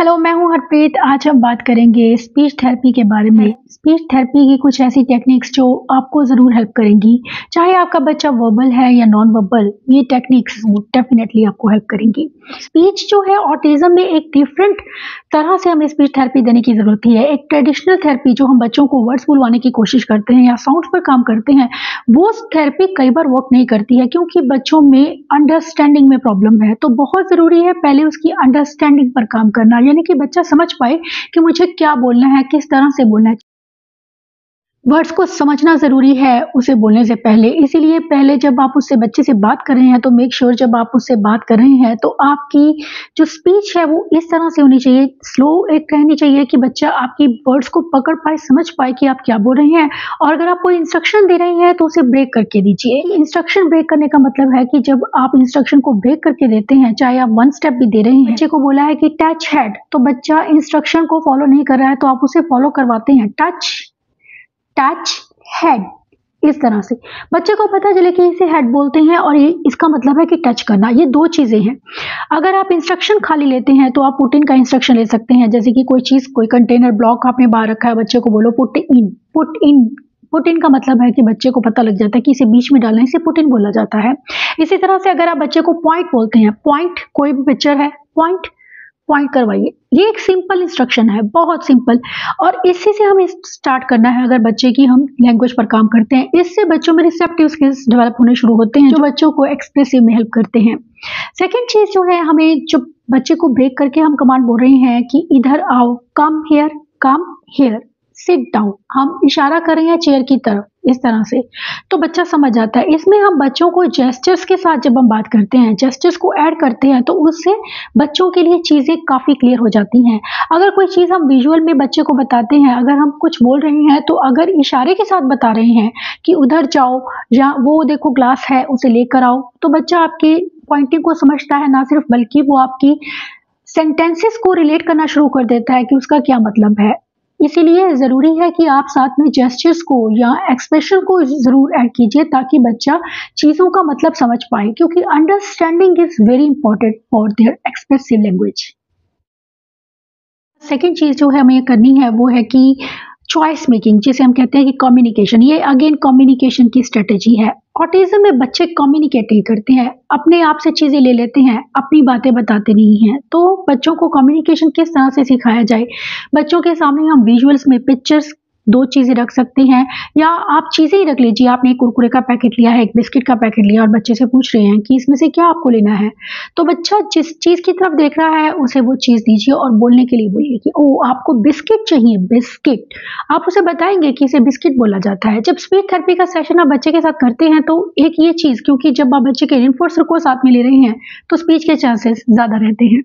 Hello, मैं हूँ हरप्रीत। आज हम बात करेंगे स्पीच थेरेपी के बारे में। स्पीच थेरेपी की कुछ ऐसी टेक्निक्स जो आपको ज़रूर हेल्प करेंगी। चाहे आपका बच्चा वर्बल है या नॉन वर्बल, ये टेक्निक्स डेफिनेटली आपको हेल्प करेंगी। स्पीच जो है ऑटिज़म में एक डिफरेंट तरह से हमें स्पीच थेरेपी देने की ज़रूरत है। एक ट्रेडिशनल थेरेपी जो हम बच्चों को वर्ड्स बुलवाने की कोशिश करते हैं या साउंड्स पर काम करते हैं, वो थेरेपी कई बार वर्क नहीं करती है क्योंकि बच्चों में अंडरस्टैंडिंग में प्रॉब्लम है। तो बहुत ज़रूरी है पहले उसकी अंडरस्टैंडिंग पर काम करना, यानी कि बच्चा समझ पाए कि मुझे क्या बोलना है, किस तरह से बोलना है। वर्ड्स को समझना ज़रूरी है उसे बोलने से पहले, इसीलिए पहले जब आप उससे बच्चे से बात कर रहे हैं तो मेक श्योर जब आप उससे बात कर रहे हैं तो आपकी जो स्पीच है वो इस तरह से होनी चाहिए, स्लो एक रहनी चाहिए कि बच्चा आपकी वर्ड्स को पकड़ पाए, समझ पाए कि आप क्या बोल रहे हैं। और अगर आप कोई इंस्ट्रक्शन दे रहे हैं तो उसे ब्रेक करके दीजिए। इंस्ट्रक्शन ब्रेक करने का मतलब है कि जब आप इंस्ट्रक्शन को ब्रेक करके देते हैं, चाहे आप 1 स्टेप भी दे रहे हैं, बच्चे को बोला है कि टच हेड, तो बच्चा इंस्ट्रक्शन को फॉलो नहीं कर रहा है तो आप उसे फॉलो करवाते हैं, टच हेड, इस तरह से बच्चे को पता चले कि इसे हेड बोलते हैं और ये इसका मतलब है कि टच करना। ये 2 चीजें हैं। अगर आप इंस्ट्रक्शन खाली लेते हैं तो आप पुट इन का इंस्ट्रक्शन ले सकते हैं, जैसे कि कोई चीज, कोई कंटेनर ब्लॉक आपने बाहर रखा है, बच्चे को बोलो पुट इन का मतलब है कि बच्चे को पता लग जाता है कि इसे बीच में डालना है, इसे पुट इन बोला जाता है। इसी तरह से अगर आप बच्चे को पॉइंट बोलते हैं, पॉइंट, कोई भी पिक्चर है, पॉइंट करवाइए, ये एक सिंपल इंस्ट्रक्शन है, बहुत सिंपल। और इसी से हमें स्टार्ट करना है अगर बच्चे की हम लैंग्वेज पर काम करते हैं। इससे बच्चों में रिसेप्टिव स्किल्स डेवलप होने शुरू होते हैं जो बच्चों को एक्सप्रेसिव में हेल्प करते हैं। सेकेंड चीज जो है, हमें जो बच्चे को ब्रेक करके हम कमांड बोल रहे हैं कि इधर आओ, कम हियर, सिट डाउन, हम इशारा कर रहे हैं चेयर की तरफ, इस तरह से, तो बच्चा समझ जाता है। इसमें हम बच्चों को जेस्चर्स के साथ जब हम बात करते हैं, जेस्चर्स को ऐड करते हैं तो उससे बच्चों के लिए चीजें काफी क्लियर हो जाती हैं। अगर कोई चीज हम विजुअल में बच्चे को बताते हैं, अगर हम कुछ बोल रहे हैं तो अगर इशारे के साथ बता रहे हैं कि उधर जाओ या वो देखो ग्लास है उसे लेकर आओ, तो बच्चा आपकी पॉइंटिंग को समझता है, ना सिर्फ बल्कि वो आपकी सेंटेंसेस को रिलेट करना शुरू कर देता है कि उसका क्या मतलब है। इसीलिए ज़रूरी है कि आप साथ में जेस्चर्स को या एक्सप्रेशन को ज़रूर ऐड कीजिए ताकि बच्चा चीज़ों का मतलब समझ पाए, क्योंकि understanding is very important for their expressive language. Second चीज़ जो है हमें करनी है वो है कि चॉइस मेकिंग, जिसे हम कहते हैं कि कम्युनिकेशन, ये अगेन कम्युनिकेशन की स्ट्रेटेजी है। ऑटिज्म में बच्चे कम्युनिकेट नहीं करते हैं, अपने आप से चीज़ें ले लेते हैं, अपनी बातें बताते नहीं हैं। तो बच्चों को कम्युनिकेशन किस तरह से सिखाया जाए, बच्चों के सामने हम विजुअल्स में पिक्चर्स 2 चीज़ें रख सकते हैं, या आप चीज़ें ही रख लीजिए। आपने एक कुरकुरे का पैकेट लिया है, एक बिस्किट का पैकेट लिया और बच्चे से पूछ रहे हैं कि इसमें से क्या आपको लेना है, तो बच्चा जिस चीज़ की तरफ देख रहा है उसे वो चीज़ दीजिए और बोलने के लिए बोलिए कि ओ आपको बिस्किट चाहिए, बिस्किट। आप उसे बताएंगे कि इसे बिस्किट बोला जाता है। जब स्पीच थेरेपी का सेशन आप बच्चे के साथ करते हैं तो एक ये चीज़, क्योंकि जब आप बच्चे के रेनफोर्सर को साथ में ले रहे हैं तो स्पीच के चांसेस ज़्यादा रहते हैं।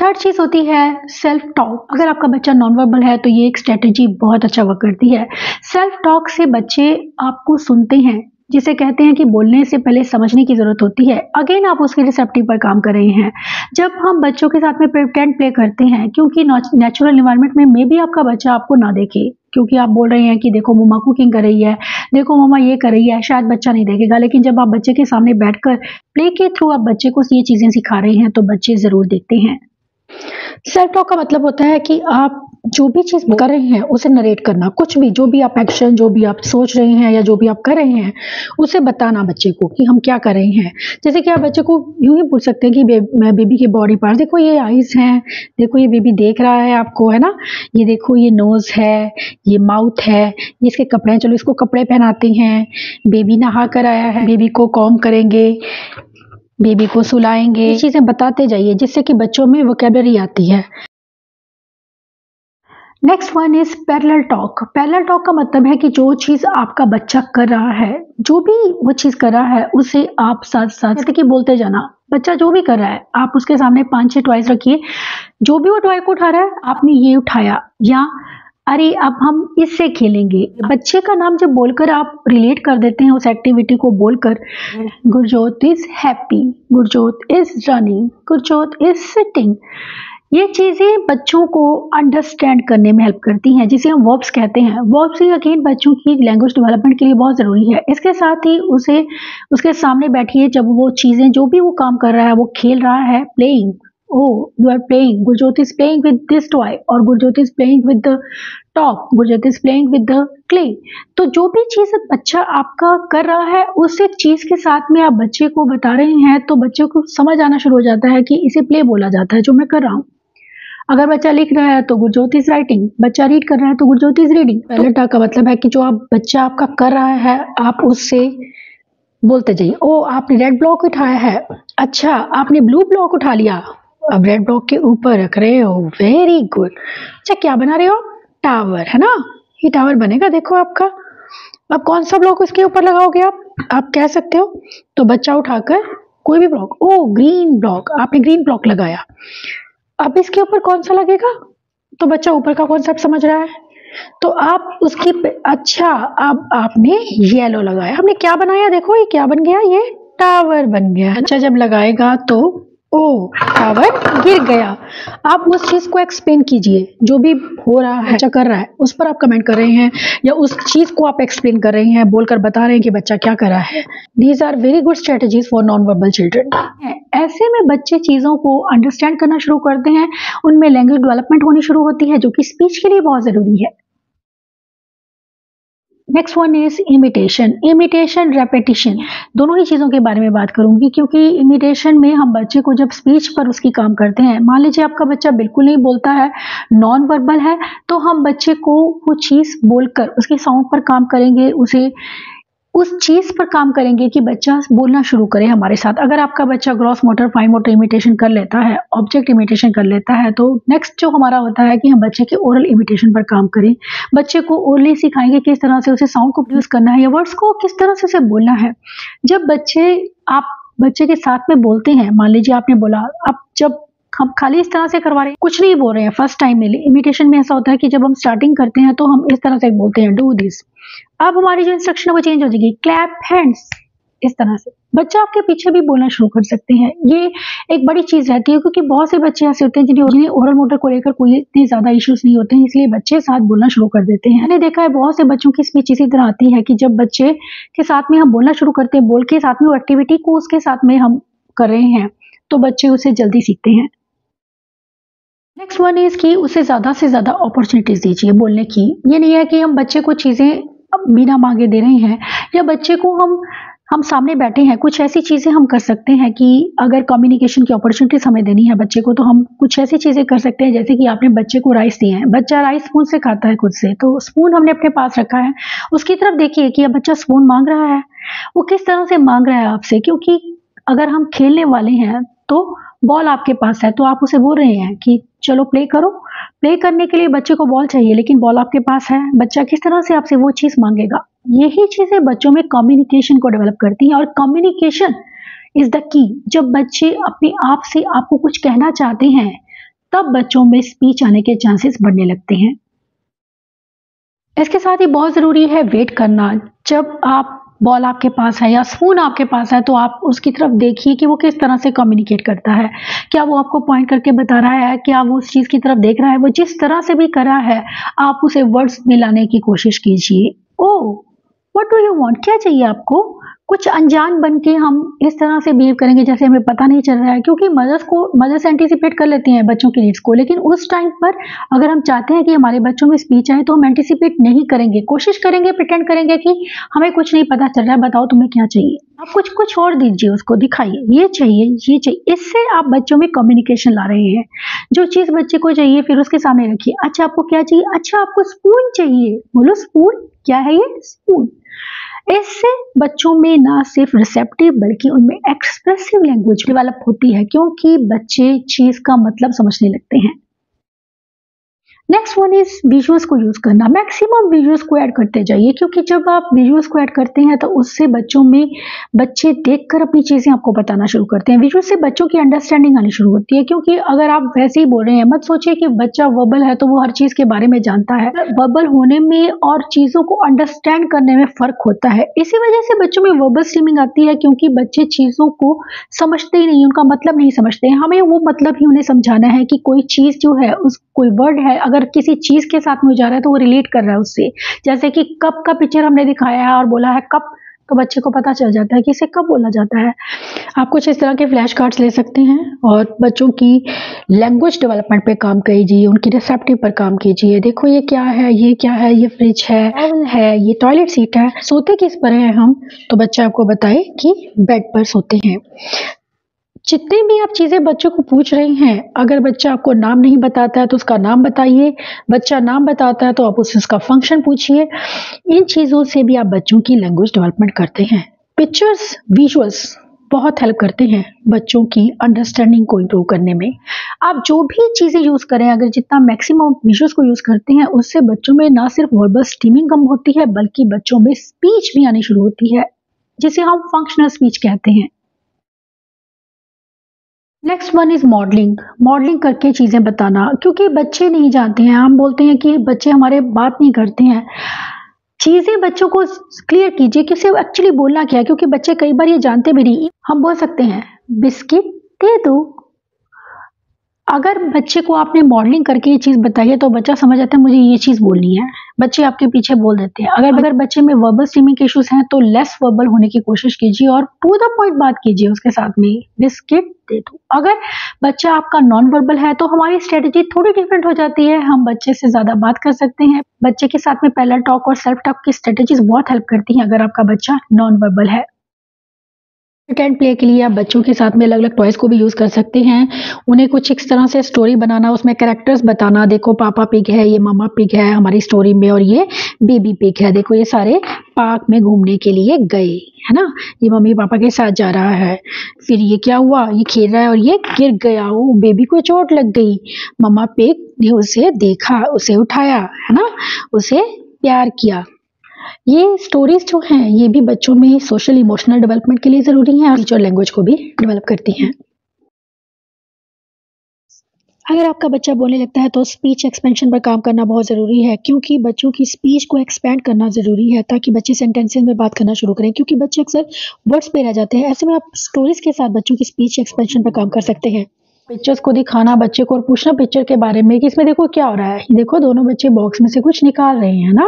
थर्ड चीज़ होती है सेल्फ टॉक। अगर आपका बच्चा नॉन वर्बल है तो ये एक स्ट्रेटेजी बहुत अच्छा वर्क करती है। सेल्फ टॉक से बच्चे आपको सुनते हैं, जिसे कहते हैं कि बोलने से पहले समझने की ज़रूरत होती है। अगेन आप उसके रिसेप्टिव पर काम कर रहे हैं। जब हम बच्चों के साथ में प्रिटेंड प्ले करते हैं, क्योंकि नेचुरल इन्वायरमेंट में मे बी आपका बच्चा आपको ना देखे, क्योंकि आप बोल रहे हैं कि देखो मम्मा कुकिंग कर रही है, देखो मम्मा ये कर रही है, शायद बच्चा नहीं देखेगा। लेकिन जब आप बच्चे के सामने बैठकर प्ले के थ्रू आप बच्चे को ये चीज़ें सिखा रहे हैं तो बच्चे ज़रूर देखते हैं। सेल्फ टॉक का मतलब होता है कि आप जो भी चीज़ कर रहे हैं उसे नरेट करना, कुछ भी, जो भी आप एक्शन, जो भी आप सोच रहे हैं या जो भी आप कर रहे हैं उसे बताना बच्चे को कि हम क्या कर रहे हैं। जैसे कि आप बच्चे को यूं ही पूछ सकते हैं कि बेबी के बॉडी पार्ट देखो, ये आईज हैं, देखो ये बेबी देख रहा है आपको, है ना, ये देखो ये नोज है, ये माउथ है, ये इसके कपड़े हैं, चलो इसको कपड़े पहनाते हैं, बेबी नहा कर आया है, बेबी को कॉम्ब करेंगे, बेबी को सुलाएंगे। ये चीजें बताते जाइए जिससे कि बच्चों में वोकैबुलरी आती है। Next one is parallel talk. Parallel talk का मतलब है कि जो चीज़ आपका बच्चा कर रहा है, जो भी वो चीज़ कर रहा है उसे आप साथ साथ जैसे कि बोलते जाना। बच्चा जो भी कर रहा है आप उसके सामने 5-6 टॉयज रखिए, जो भी वो टॉय को उठा रहा है आपने ये उठाया, या अरे अब हम इससे खेलेंगे। बच्चे का नाम जब बोलकर आप रिलेट कर देते हैं उस एक्टिविटी को बोलकर, Gurjot is happy, Gurjot is running, Gurjot is sitting, ये चीज़ें बच्चों को अंडरस्टैंड करने में हेल्प करती हैं, जिसे हम वर्ब्स कहते हैं। वर्ब्स ही अगेन बच्चों की लैंग्वेज डेवलपमेंट के लिए बहुत ज़रूरी है। इसके साथ ही उसे उसके सामने बैठिए, जब वो चीज़ें जो भी वो काम कर रहा है, वो खेल रहा है, playing, oh you are playing, Gurjot is playing with this toy, और Gurjot is playing with the top, Gurjot is playing with the clay. तो जो भी चीज़ बच्चा आपका कर रहा है, उस एक चीज़ के साथ में आप बच्चे को बता रहे हैं, तो बच्चे को समझ आना शुरू हो जाता है कि इसे प्ले बोला जाता है जो मैं कर रहा हूँ। अगर बच्चा लिख रहा है तो गुरजोत इज राइटिंग, बच्चा रीड कर रहा है तो गुरजोत इज रीडिंग। पहले टा का मतलब है कि जो आप बच्चा आपका कर रहा है, आप उससे बोलते जाइए। ओ आपने रेड ब्लॉक उठाया है, अच्छा आपने ब्लू ब्लॉक उठा लिया, अब रेड ब्लॉक के ऊपर रख रहे हो, वेरी गुड। अच्छा क्या बना रहे हो? टावर, है ना, ये टावर बनेगा देखो आपका। अब कौन सा ब्लॉक इसके ऊपर लगाओगे आप कह सकते हो। तो बच्चा उठाकर कोई भी ब्लॉक, ओ ग्रीन ब्लॉक, आपने ग्रीन ब्लॉक लगाया। अब इसके ऊपर कौन सा लगेगा? तो बच्चा ऊपर का कॉन्सेप्ट समझ रहा है, तो आप उसकी अच्छा अब आपने येलो लगाया, हमने क्या बनाया, देखो ये क्या बन गया, ये टावर बन गया। अच्छा जब लगाएगा तो ओ टावर गिर गया। आप उस चीज को एक्सप्लेन कीजिए, जो भी हो रहा है बच्चा कर रहा है उस पर आप कमेंट कर रहे हैं, या उस चीज को आप एक्सप्लेन कर रहे हैं, बोलकर बता रहे हैं कि बच्चा क्या कर रहा है। These are very good strategies for non verbal children. ऐसे में बच्चे चीजों को अंडरस्टैंड करना शुरू करते हैं, उनमें लैंग्वेज डेवलपमेंट होनी शुरू होती है, जो कि स्पीच के लिए बहुत जरूरी है। Next one is imitation. Imitation, repetition, दोनों ही चीज़ों के बारे में बात करूंगी, क्योंकि इमिटेशन में हम बच्चे को जब स्पीच पर उसकी काम करते हैं, मान लीजिए आपका बच्चा बिल्कुल नहीं बोलता है, नॉन वर्बल है, तो हम बच्चे को वो चीज़ बोलकर उसके साउंड पर काम करेंगे, उसे उस चीज़ पर काम करेंगे कि बच्चा बोलना शुरू करे हमारे साथ। अगर आपका बच्चा gross motor, fine motor imitation कर लेता है, ऑब्जेक्ट इमिटेशन कर लेता है, तो नेक्स्ट जो हमारा होता है कि हम बच्चे के ओरल इमिटेशन पर काम करें। बच्चे को ओरली सिखाएंगे किस तरह से उसे साउंड को प्रोड्यूस करना है, या वर्ड्स को किस तरह से उसे बोलना है। जब आप बच्चे के साथ में बोलते हैं, मान लीजिए आपने बोला, आप जब हम खाली इस तरह से करवा रहे हैं, कुछ नहीं बोल रहे हैं, फर्स्ट टाइम में इमिटेशन में ऐसा होता है कि जब हम स्टार्टिंग करते हैं तो हम इस तरह से बोलते हैं, डू दिस। अब हमारी जो इंस्ट्रक्शन है वो चेंज हो जाएगी, क्लैप हैंड्स, इस तरह से बच्चा आपके पीछे भी बोलना शुरू कर सकते हैं। ये एक बड़ी चीज रहती है, क्योंकि बहुत से बच्चे ऐसे होते हैं जिन्हें ओरल मोटर को लेकर कोई इतने ज्यादा इश्यूज नहीं होते हैं, इसलिए बच्चे साथ बोलना शुरू कर देते हैं। मैंने देखा है बहुत से बच्चों की स्पीच इसी तरह आती है कि जब बच्चे के साथ में हम बोलना शुरू करते हैं, बोल के साथ में वो एक्टिविटी को उसके साथ में हम कर रहे हैं, तो बच्चे उसे जल्दी सीखते हैं। नेक्स्ट वन इज कि उसे ज़्यादा से ज़्यादा अपॉर्चुनिटीज़ दीजिए बोलने की। ये नहीं है कि हम बच्चे को चीज़ें बिना मांगे दे रहे हैं, या बच्चे को हम सामने बैठे हैं, कुछ ऐसी चीज़ें हम कर सकते हैं कि अगर कम्युनिकेशन की अपॉर्चुनिटीज़ हमें देनी है बच्चे को, तो हम कुछ ऐसी चीज़ें कर सकते हैं, जैसे कि आपने बच्चे को राइस दिए हैं, बच्चा राइस स्पून से खाता है खुद से, तो स्पून हमने अपने पास रखा है, उसकी तरफ देखिए कि अब बच्चा स्पून मांग रहा है, वो किस तरह से मांग रहा है आपसे। क्योंकि अगर हम खेलने वाले हैं तो बॉल आपके पास है, तो आप उसे बोल रहे हैं कि चलो प्ले करो। प्ले करने के लिए बच्चे को बॉल चाहिए, लेकिन बॉल आपके पास है, बच्चा किस तरह से आपसे वो चीज़ मांगेगा। यही चीज़ें बच्चों में कम्युनिकेशन को डेवलप करती हैं, और कम्युनिकेशन इज द की। जब बच्चे अपने आप से आपको कुछ कहना चाहते हैं, तब बच्चों में स्पीच आने के चांसेस बढ़ने लगते हैं। इसके साथ ही बहुत ज़रूरी है वेट करना। जब आप बॉल आपके पास है या स्पून आपके पास है, तो आप उसकी तरफ देखिए कि वो किस तरह से कम्युनिकेट करता है। क्या वो आपको पॉइंट करके बता रहा है, क्या वो उस चीज़ की तरफ देख रहा है, वो जिस तरह से भी कर रहा है, आप उसे वर्ड्स में लाने की कोशिश कीजिए। Oh what do you want, क्या चाहिए आपको। कुछ अनजान बन के हम इस तरह से बिहेव करेंगे जैसे हमें पता नहीं चल रहा है, क्योंकि मदर्स एंटीसिपेट कर लेती हैं बच्चों की नीड्स को, लेकिन उस टाइम पर अगर हम चाहते हैं कि हमारे बच्चों में स्पीच आए, तो हम एंटीसिपेट नहीं करेंगे, कोशिश करेंगे, प्रिटेंड करेंगे कि हमें कुछ नहीं पता चल रहा है, बताओ तुम्हें क्या चाहिए। आप कुछ और दीजिए, उसको दिखाइए ये चाहिए ये चाहिए। इससे आप बच्चों में कम्युनिकेशन ला रहे हैं। जो चीज़ बच्चे को चाहिए फिर उसके सामने रखिए। अच्छा आपको क्या चाहिए? अच्छा आपको स्पून चाहिए, बोलो स्पून, क्या है ये? स्पून। इससे बच्चों में ना सिर्फ रिसेप्टिव बल्कि उनमें एक्सप्रेसिव लैंग्वेज डेवलप होती है, क्योंकि बच्चे चीज का मतलब समझने लगते हैं। नेक्स्ट वन इज विजुअल्स को यूज करना। मैक्सिमम विजुअल्स को ऐड करते जाइए, क्योंकि जब आप विजुअल्स को ऐड करते हैं तो उससे बच्चे देखकर अपनी चीजें आपको बताना शुरू करते हैं। विजुअल से बच्चों की अंडरस्टैंडिंग आनी शुरू होती है, क्योंकि अगर आप वैसे ही बोल रहे हैं, मत सोचिए कि बच्चा वर्बल है तो वो हर चीज के बारे में जानता है। वर्बल होने में और चीजों को अंडरस्टैंड करने में फर्क होता है। इसी वजह से बच्चों में वर्बल स्ट्रीमिंग आती है, क्योंकि बच्चे चीजों को समझते ही नहीं, उनका मतलब नहीं समझते हैं। हमें वो मतलब ही उन्हें समझाना है कि कोई चीज जो है, उस कोई वर्ड है, अगर किसी चीज के साथ में जा रहा है तो वो रिलेट कर रहा है उससे। जैसे कि कप का पिक्चर हमने दिखाया है और बोला है कप, तो बच्चे को पता चल जाता है कि इसे कब बोला जाता है। आप कुछ इस तरह के फ्लैश कार्ड्स ले सकते हैं और बच्चों की लैंग्वेज डेवलपमेंट पे काम कीजिए, उनकी रिसेप्टिव पर काम कीजिए। देखो ये क्या है, ये क्या है, ये फ्रिज है, टेबल है, ये टॉयलेट सीट है, सोते किस पर हैं हम, तो बच्चा आपको बताए कि बेड पर सोते हैं। जितने भी आप चीज़ें बच्चों को पूछ रही हैं, अगर बच्चा आपको नाम नहीं बताता है तो उसका नाम बताइए। बच्चा नाम बताता है तो आप उससे उसका फंक्शन पूछिए। इन चीज़ों से भी आप बच्चों की लैंग्वेज डेवलपमेंट करते हैं। पिक्चर्स, विजुअल्स बहुत हेल्प करते हैं बच्चों की अंडरस्टैंडिंग को इम्प्रूव करने में। आप जो भी चीज़ें यूज़ करें, अगर जितना मैक्सिमम विजुअल्स को यूज़ करते हैं, उससे बच्चों में ना सिर्फ वर्बल स्ट्रीमिंग कम होती है, बल्कि बच्चों में स्पीच भी आनी शुरू होती है, जिसे हम फंक्शनल स्पीच कहते हैं। Next one is modelling. Modelling करके चीज़ें बताना, क्योंकि बच्चे नहीं जानते हैं। हम बोलते हैं कि बच्चे हमारे बात नहीं करते हैं। चीज़ें बच्चों को क्लियर कीजिए कि उसे एक्चुअली बोलना क्या है, क्योंकि बच्चे कई बार ये जानते भी नहीं। हम बोल सकते हैं बिस्किट दे दो। अगर बच्चे को आपने मॉडलिंग करके ये चीज़ बताई है तो बच्चा समझ जाता है मुझे ये चीज़ बोलनी है। बच्चे आपके पीछे बोल देते हैं। अगर बच्चे में वर्बल स्ट्रीमिंग के इश्यूज हैं तो लेस वर्बल होने की कोशिश कीजिए और टू द पॉइंट बात कीजिए उसके साथ में, बिस्किट दे दो। अगर बच्चा आपका नॉन वर्बल है तो हमारी स्ट्रेटेजी थोड़ी डिफरेंट हो जाती है। हम बच्चे से ज़्यादा बात कर सकते हैं। बच्चे के साथ में पैरेलल टॉक और सेल्फ टॉक की स्ट्रेटेजीज बहुत हेल्प करती हैं अगर आपका बच्चा नॉन वर्बल है। प्रिटेंड प्ले के लिए आप बच्चों के साथ में अलग अलग टॉयज को भी यूज कर सकते हैं। उन्हें कुछ इस तरह से स्टोरी बनाना, उसमें कैरेक्टर्स बताना। देखो पापा पिग है, ये मामा पिग है हमारी स्टोरी में, और ये बेबी पिग है। देखो ये सारे पार्क में घूमने के लिए गए, है ना। ये मम्मी पापा के साथ जा रहा है। फिर ये क्या हुआ, ये खेल रहा है और ये गिर गया, वो बेबी को चोट लग गई। मामा पिग ने उसे देखा, उसे उठाया, है ना, उसे प्यार किया। ये स्टोरीज जो हैं ये भी बच्चों में सोशल इमोशनल डेवलपमेंट के लिए ज़रूरी हैं और टीचर लैंग्वेज को भी डेवलप करती हैं। अगर आपका बच्चा बोलने लगता है तो स्पीच एक्सपेंशन पर काम करना बहुत ज़रूरी है, क्योंकि बच्चों की स्पीच को एक्सपेंड करना ज़रूरी है ताकि बच्चे सेंटेंसेस में बात करना शुरू करें, क्योंकि बच्चे अक्सर वर्ड्स पे रह जाते हैं। ऐसे में आप स्टोरीज के साथ बच्चों की स्पीच एक्सपेंशन पर काम कर सकते हैं। पिक्चर्स को दिखाना बच्चे को और पूछना पिक्चर के बारे में कि इसमें देखो क्या हो रहा है। देखो दोनों बच्चे बॉक्स में से कुछ निकाल रहे हैं ना,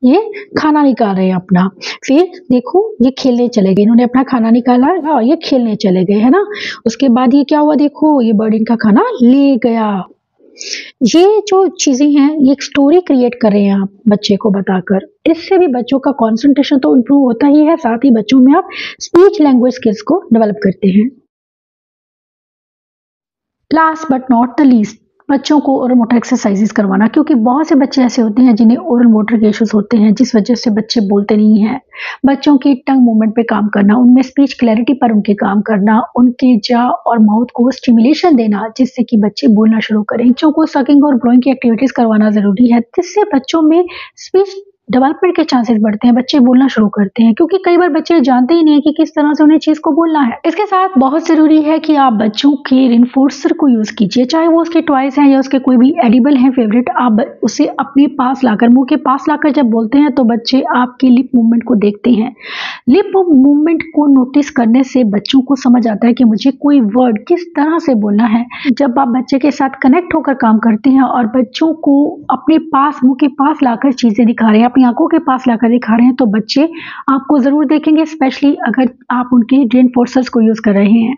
ये खाना निकाल रहे हैं अपना। फिर देखो ये खेलने चले गए, इन्होंने अपना खाना निकाला और ये खेलने चले गए, है ना। उसके बाद ये क्या हुआ, देखो ये बर्ड इनका खाना ले गया। ये जो चीजें हैं ये एक स्टोरी क्रिएट कर रहे हैं आप बच्चे को बताकर। इससे भी बच्चों का कॉन्सेंट्रेशन तो इम्प्रूव होता ही है, साथ ही बच्चों में आप स्पीच लैंग्वेज स्किल्स को डेवलप करते हैं। Last but not the least, बच्चों को ओरल मोटर एक्सरसाइजेस करवाना, क्योंकि बहुत से बच्चे ऐसे होते हैं जिन्हें ओरल मोटर के इश्यूज होते हैं, जिस वजह से बच्चे बोलते नहीं हैं। बच्चों की टंग मूवमेंट पे काम करना, उनमें स्पीच क्लैरिटी पर उनके काम करना, उनके जा और माउथ को स्टिमुलेशन देना जिससे कि बच्चे बोलना शुरू करें। बच्चों को सकिंग और ब्लोइंग की एक्टिविटीज करवाना जरूरी है, जिससे बच्चों में स्पीच डेवलपमेंट के चांसेस बढ़ते हैं, बच्चे बोलना शुरू करते हैं, क्योंकि कई बार बच्चे जानते ही नहीं है कि किस तरह से उन्हें चीज को बोलना है। इसके साथ बहुत जरूरी है कि आप बच्चों के रिइंफोर्सर को यूज कीजिए, चाहे वो उसके टॉयज हैं या उसके कोई भी एडिबल हैं फेवरेट। आप उसे अपने पास लाकर, मुंह के पास लाकर जब बोलते हैं तो बच्चे आपके लिप मूवमेंट को देखते हैं। लिप मूवमेंट को नोटिस करने से बच्चों को समझ आता है कि मुझे कोई वर्ड किस तरह से बोलना है। जब आप बच्चे के साथ कनेक्ट होकर काम करते हैं और बच्चों को अपने पास, मुंह के पास लाकर चीजें दिखा रहे हैं, अपनी आंखों के पास लाकर दिखा रहे हैं, तो बच्चे आपको जरूर देखेंगे, स्पेशली अगर आप उनके रिइंफोर्सर्स को यूज कर रहे हैं।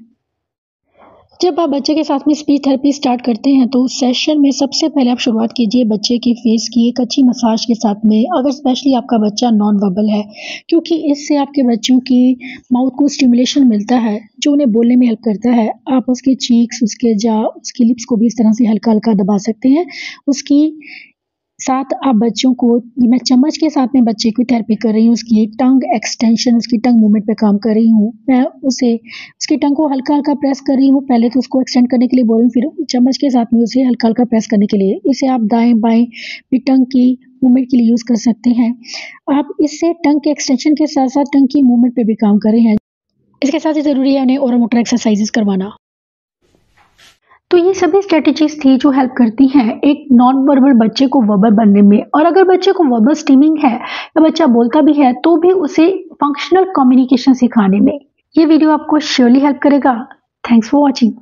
जब आप बच्चे के साथ में स्पीच थेरेपी स्टार्ट करते हैं तो उस सेशन में सबसे पहले आप शुरुआत कीजिए बच्चे के फेस की एक अच्छी मसाज के साथ में, अगर स्पेशली आपका बच्चा नॉन वर्बल है, क्योंकि इससे आपके बच्चों की माउथ को स्टिमुलेशन मिलता है जो उन्हें बोलने में हेल्प करता है। आप उसके चीक्स, उसके जा, उसकी लिप्स को भी इस तरह से हल्का हल्का दबा सकते हैं, उसकी साथ आप बच्चों को, ये मैं चम्मच के साथ में बच्चे की थेरेपी कर रही हूँ, उसकी टंग एक्सटेंशन, उसकी टंग मूवमेंट पे काम कर रही हूँ। मैं उसकी टंग को हल्का-हल्का प्रेस कर रही हूँ, पहले तो उसको एक्सटेंड करने के लिए बोल रही हूँ, फिर चम्मच के साथ में उसे हल्का-हल्का प्रेस करने के लिए। इसे आप दाएँ-बाएँ भी टंग की मूवमेंट के लिए यूज़ कर सकते हैं। आप इससे टंग के एक्सटेंशन के साथ-साथ टंग की मूवमेंट पे भी काम कर रहे हैं। इसके साथ ही ज़रूरी है उन्हें ओरल मोटर एक्सरसाइज़ेज़ करवाना। तो ये सभी स्ट्रैटेजीज़ थी जो हेल्प करती हैं एक नॉन वर्बल बच्चे को वर्बल बनने में। और अगर बच्चे को वर्बल स्टीमिंग है या बच्चा बोलता भी है तो भी उसे फंक्शनल कम्युनिकेशन सिखाने में ये वीडियो आपको श्योरली हेल्प करेगा। Thanks for watching.